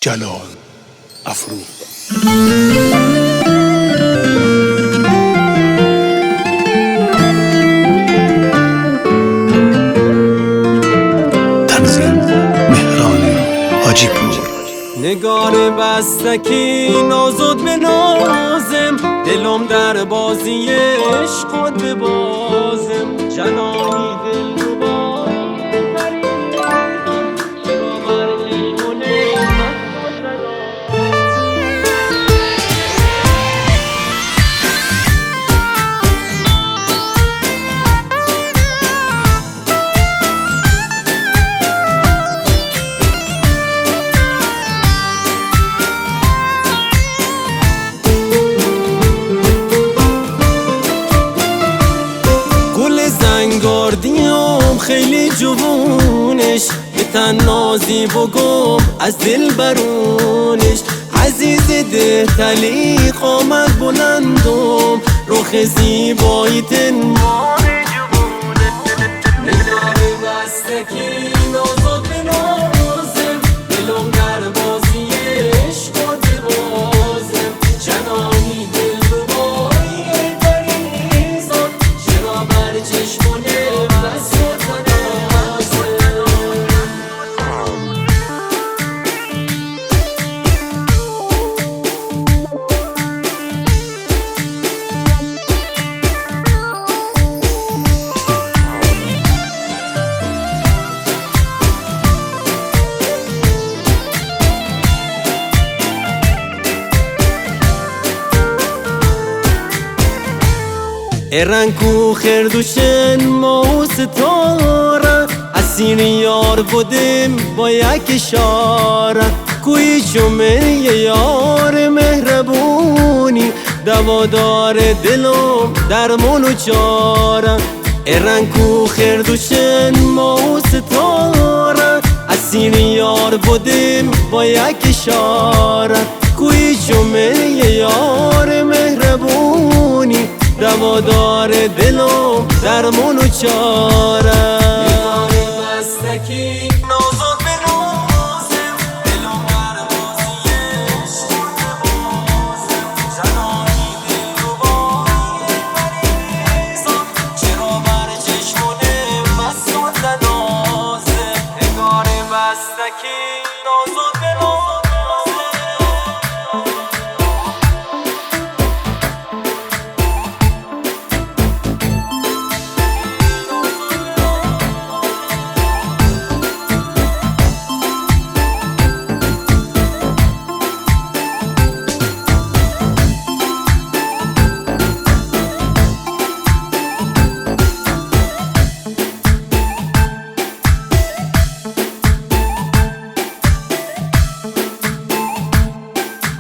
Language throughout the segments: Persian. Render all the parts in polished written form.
جلال افروز. تنظیم مهران حاجی پور. نگار بستکی نازد به نازم، دلم در بازی عشق به بازم. جنانی دل زنگاردیم خیلی جوونش، به تن نازی بگم از دل برونش. عزیز ده تلیق آمد بلندم، رخ زیبایی تن مار جوونه. نگار بستکی نازد به نازم، دلم در بازی عشق به بازم. جنانی دل ربایی پریزاد، چرا بر چشمونه ارنکو خردوشن ما ستاره، اسیر یار بودیم با یک اشاره. کوی جمعه یار مهربونی، دوادار دلم درمون و چاره. ارنکو خردوشن ما ستاره، اسیر یار بودیم با یک اشاره. کوی جمعه یار مهربونی، دوادار دلم درمون و چاره. نگار بستکی نازد به نازم، دلم در بازی عشق به بازم. جنانی دل ربایی پریزاد، چرا بر چشمونه مسود نازم. نگار بستکی نازد به نازم.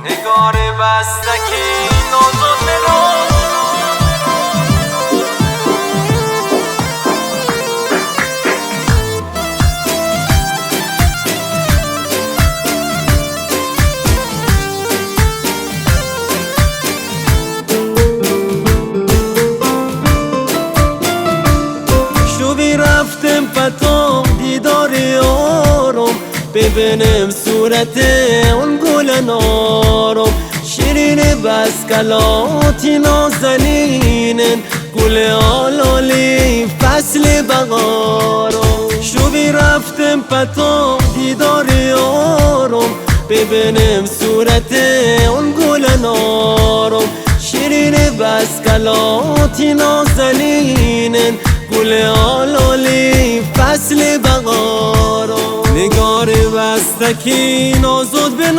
نگار بستکی نازد به نازم. شوی رفتم پتام دیدار یارم، ببینم صورت اون گل نارم. شیرین بس کلاتی نازنینن، گل آلالی فصل بغارم. شوی رفتم پتام دیدار یارم، ببینم صورت اون گل نارم. شیرین بس کلاتی نازنینن، گل آلالی فصل بغارم. نگار بستکی نازد به